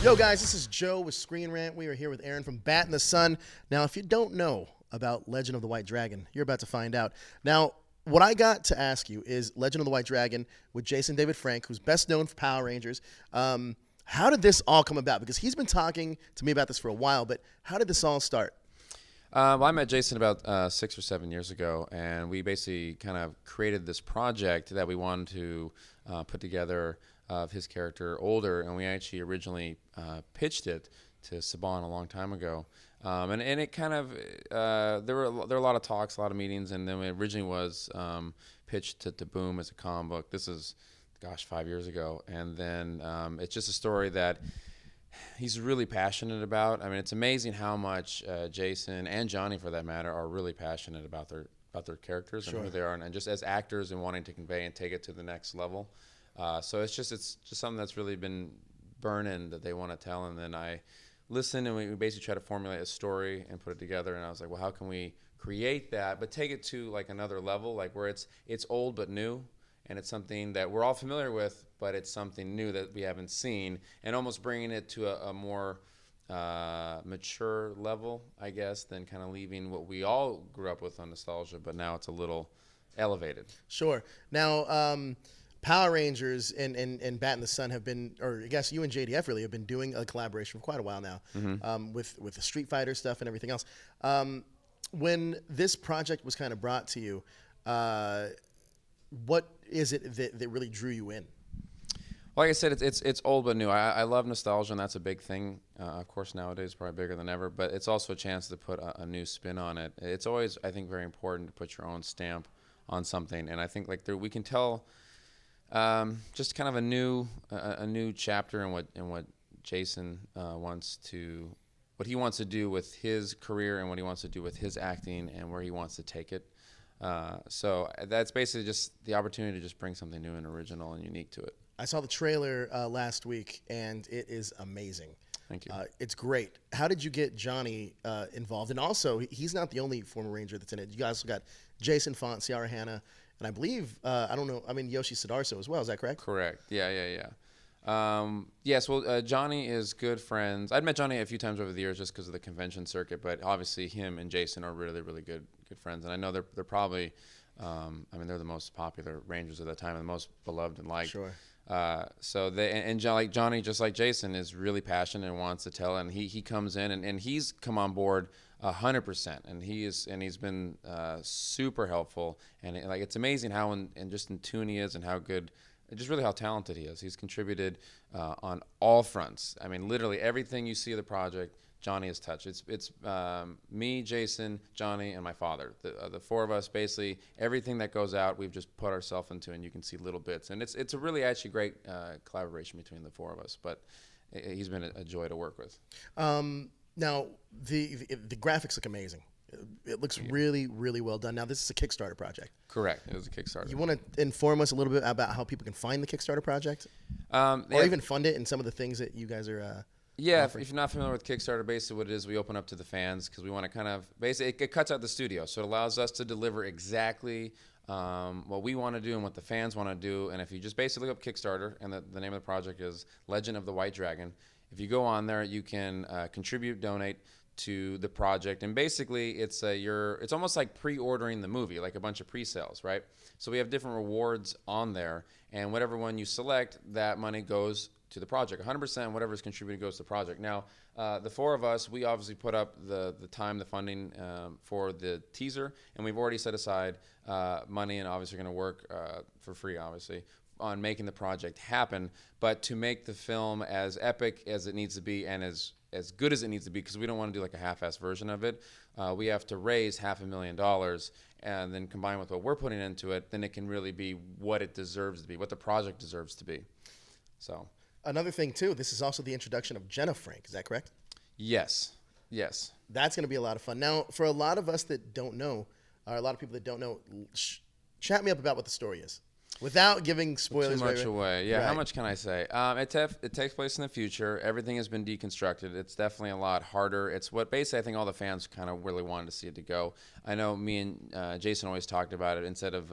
Yo, guys, this is Joe with Screen Rant. We are here with Aaron from Bat in the Sun. Now, if you don't know about Legend of the White Dragon, you're about to find out. Now, what I got to ask you is Legend of the White Dragon with Jason David Frank, who's best known for Power Rangers. How did this all come about? Because he's been talking to me about this for a while, but how did this all start? Well, I met Jason about 6 or 7 years ago, and we basically kind of created this project that we wanted to put together of his character older, and we actually originally pitched it to Saban a long time ago. And it kind of, there were a lot of talks, a lot of meetings, and then it originally was pitched to Boom as a comic book. This is, gosh, 5 years ago. And then it's just a story that he's really passionate about. I mean, it's amazing how much Jason and Johnny, for that matter, are really passionate about their characters and who they are, and just as actors and wanting to convey and take it to the next level. So it's just something that's really been burning that they want to tell, and then I listened and we basically try to formulate a story and put it together. And I was like, well, how can we create that, but take it to like another level, like where it's old but new, and it's something that we're all familiar with, but it's something new that we haven't seen, and almost bringing it to a more mature level, I guess, than kind of leaving what we all grew up with on nostalgia, but now it's a little elevated. Sure. Now, Power Rangers and Bat in the Sun have been, or I guess you and JDF really have been doing a collaboration for quite a while now, with the Street Fighter stuff and everything else. When this project was kind of brought to you, what is it that really drew you in? Like I said, it's old but new. I love nostalgia, and that's a big thing. Of course, nowadays, probably bigger than ever, but it's also a chance to put a new spin on it. It's always, I think, very important to put your own stamp on something, and I think like we can tell just kind of a new chapter in what Jason wants to do with his career and what he wants to do with his acting and where he wants to take it. So that's basically just the opportunity to just bring something new and original and unique to it. I saw the trailer last week, and it is amazing. Thank you. It's great. How did you get Johnny involved? And also, he's not the only former Ranger that's in it. You guys got Jason Font, Ciara Hanna, and I believe, I don't know, Yoshi Sudarso as well. Is that correct? Correct. Yeah. Yes, well, Johnny is good friends. I'd met Johnny a few times over the years just because of the convention circuit, but obviously him and Jason are really, really good friends. And I know they're probably, they're the most popular Rangers of that time and the most beloved and liked. Sure. So like Johnny, just like Jason, is really passionate and wants to tell, and he comes in and he's come on board 100%, and he's been super helpful, and it's amazing how in tune he is and how good, just really how talented he is. He's contributed on all fronts. I mean, literally everything you see of the project, Johnny has touched. It's me, Jason, Johnny, and my father. The four of us, basically, everything that goes out, we've just put ourselves into, and you can see little bits. And it's a really actually great collaboration between the four of us. But he's been a joy to work with. Now, the graphics look amazing. It looks really, really well done. Now, this is a Kickstarter project. Correct. It was a Kickstarter. You want to inform us a little bit about how people can find the Kickstarter project? Or even fund it and some of the things that you guys are if you're not familiar with Kickstarter, basically what it is, we open up to the fans because we want to kind of, basically, it cuts out the studio. So it allows us to deliver exactly what we want to do and what the fans want to do. And if you just basically look up Kickstarter, and the name of the project is Legend of the White Dragon, if you go on there, you can contribute, donate to the project, and basically it's almost like pre-ordering the movie, like a bunch of pre-sales, right? So we have different rewards on there, and whatever one you select, that money goes to the project. 100% whatever is contributed goes to the project. Now, the four of us, we obviously put up the time, the funding for the teaser, and we've already set aside money, and obviously going to work for free, obviously, on making the project happen. But to make the film as epic as it needs to be and as good as it needs to be, because we don't want to do like a half-assed version of it, we have to raise $500,000 and then combine with what we're putting into it, then it can really be what it deserves to be, what the project deserves to be. So another thing too, this is also the introduction of Jenna Frank. Is that correct? Yes. That's going to be a lot of fun. Now, for a lot of us that don't know, or a lot of people that don't know, chat me up about what the story is. Without giving spoilers Too much away. Yeah, how Right. much can I say? It takes place in the future. Everything has been deconstructed. It's definitely a lot harder. It's what basically I think all the fans kind of really wanted to see it to go. I know me and Jason always talked about it. Instead of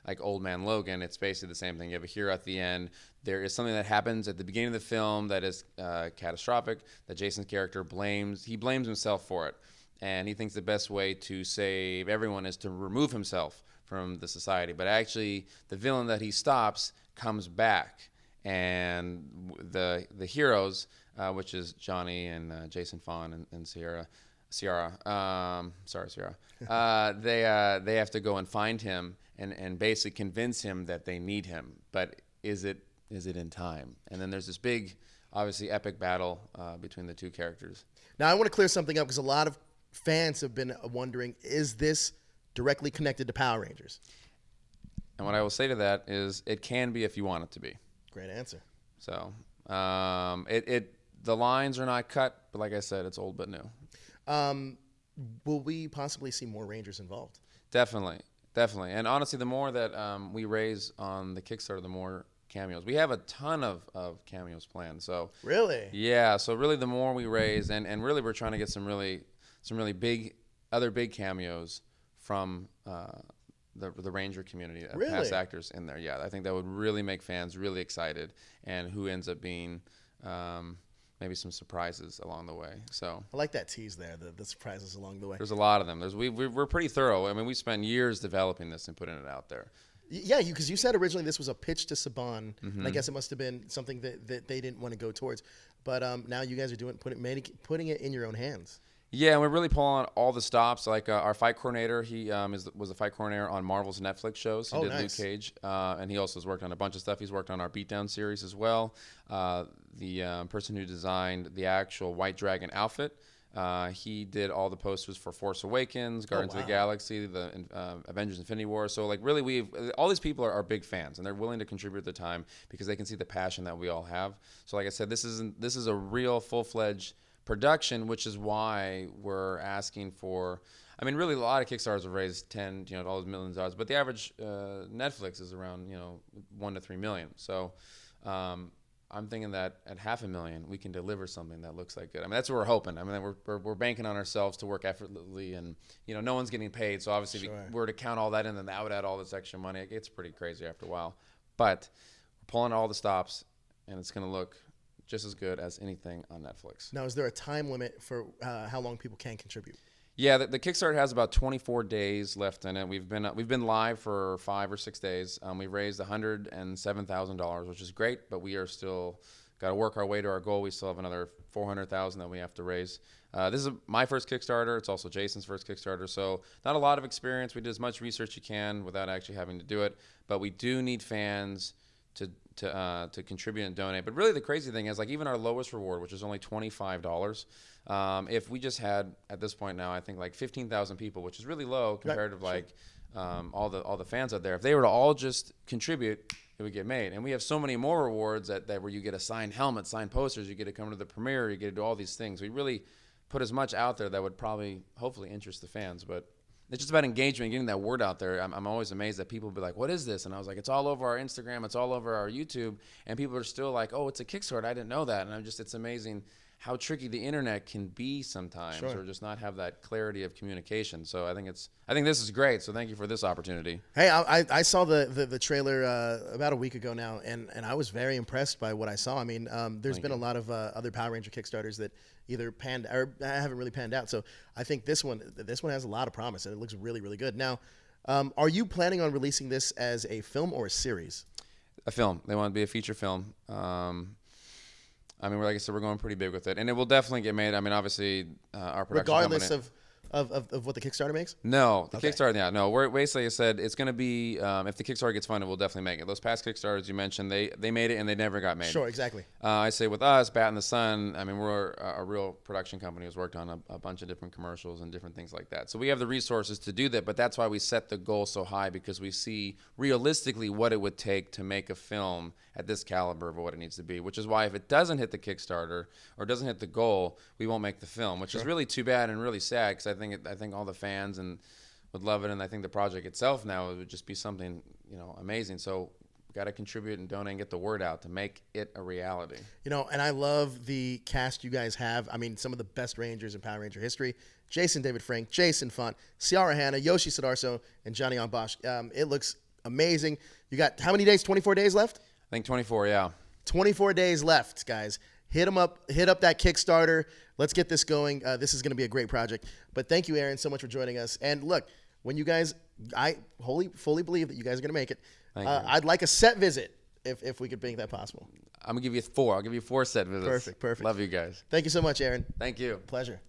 like Old Man Logan, it's basically the same thing. You have a hero at the end. There is something that happens at the beginning of the film that is catastrophic, that Jason's character blames. He blames himself for it. And he thinks the best way to save everyone is to remove himself from the society. But actually, the villain that he stops comes back. And the heroes, which is Johnny and Jason Fawn and Sierra, they have to go and find him and basically convince him that they need him. But is it in time? And then there's this big, obviously epic battle between the two characters. Now, I want to clear something up because a lot of fans have been wondering, is this directly connected to Power Rangers? And what I will say to that is it can be if you want it to be. Great answer. So the lines are not cut, but like I said, it's old but new. Will we possibly see more Rangers involved? Definitely. And honestly, the more that we raise on the Kickstarter, the more cameos. We have a ton of cameos planned. So Really? yeah. So really, the more we raise, and really, we're trying to get some really big cameos from the Ranger community, Really? past actors in there. Yeah, I think that would really make fans really excited, and who ends up being maybe some surprises along the way. So I like that tease there, the surprises along the way. there's a lot of them. We're pretty thorough. I mean, we spent years developing this and putting it out there. Yeah, because you said originally this was a pitch to Saban, and I guess it must have been something that they didn't want to go towards. But now you guys are putting it in your own hands. Yeah, and we're really pulling on all the stops. Like our fight coordinator, he was a fight coordinator on Marvel's Netflix shows. He did nice. Luke Cage, and he also has worked on a bunch of stuff. He's worked on our Beatdown series as well. The person who designed the actual White Dragon outfit, he did all the posters for Force Awakens, Guardians of the Galaxy, the Avengers: Infinity War. So like really, all these people are big fans, and they're willing to contribute their time because they can see the passion that we all have. So like I said, this is a real full-fledged production, which is why we're asking for. I mean, really, a lot of Kickstarters have raised all those millions of dollars, but the average Netflix is around $1 to $3 million. So I'm thinking that at $500,000 we can deliver something that looks like good. I mean, that's what we're hoping. I mean, we're banking on ourselves to work effortlessly, and no one's getting paid. So obviously, if we were to count all that in, then that would add all this extra money. It gets pretty crazy after a while. But we're pulling all the stops, and it's going to look just as good as anything on Netflix. Now, is there a time limit for how long people can contribute? Yeah, the Kickstarter has about 24 days left in it. We've been live for 5 or 6 days. We've raised $107,000, which is great, but we are still got to work our way to our goal. We still have another $400,000 that we have to raise. This is my first Kickstarter. It's also Jason's first Kickstarter, so not a lot of experience. We did as much research you can without actually having to do it, but we do need fans to contribute and donate. But really the crazy thing is, like, even our lowest reward, which is only $25, if we just had at this point now, I think like 15,000 people, which is really low compared to like all the fans out there. If they were to all just contribute, it would get made. And we have so many more rewards that where you get a signed helmet, signed posters, you get to come to the premiere, you get to do all these things. We really put as much out there that would probably hopefully interest the fans. But it's just about engagement, getting that word out there. I'm always amazed that people be like, what is this? And I was like, it's all over our Instagram, it's all over our YouTube, and people are still like, oh, it's a Kickstarter, I didn't know that. And it's amazing how tricky the internet can be sometimes, or just not have that clarity of communication. So I think this is great. So thank you for this opportunity. Hey, I saw the trailer about a week ago now, and I was very impressed by what I saw. I mean, there's been a lot of other Power Ranger Kickstarters that either panned or haven't really panned out. So I think this one has a lot of promise, and it looks really, really good. Now, are you planning on releasing this as a film or a series? A film. They want it to be a feature film. I mean, like I said, we're going pretty big with it, and it will definitely get made. I mean, obviously, our production regardless company, of what the Kickstarter makes? No, the Kickstarter, yeah, no. We're basically, I said, it's going to be, if the Kickstarter gets funded, we'll definitely make it. Those past Kickstarters you mentioned, they made it and they never got made. Sure, exactly. I say with us, Bat in the Sun, I mean, we're a real production company who's worked on a bunch of different commercials and different things like that. So we have the resources to do that, but that's why we set the goal so high, because we see realistically what it would take to make a film at this caliber of what it needs to be, which is why if it doesn't hit the Kickstarter or doesn't hit the goal, we won't make the film, which is really too bad and really sad, because I think all the fans and would love it, and I think the project itself now would just be something amazing. So got to contribute and donate and get the word out to make it a reality. You know, and I love the cast you guys have. I mean, some of the best Rangers in Power Ranger history. Jason David Frank, Jason Font, Ciara Hanna, Yoshi Sudarso, and Johnny on Bosch. It looks amazing. You got how many days? 24 days left? I think 24, yeah. 24 days left, guys. Hit them up. Hit up that Kickstarter. Let's get this going. This is going to be a great project. But thank you, Aaron, so much for joining us. And look, when you guys, I fully believe that you guys are going to make it. I'd like a set visit if we could make that possible. I'm going to give you 4. I'll give you 4 set visits. Perfect. Love you guys. Thank you so much, Aaron. Thank you. Pleasure.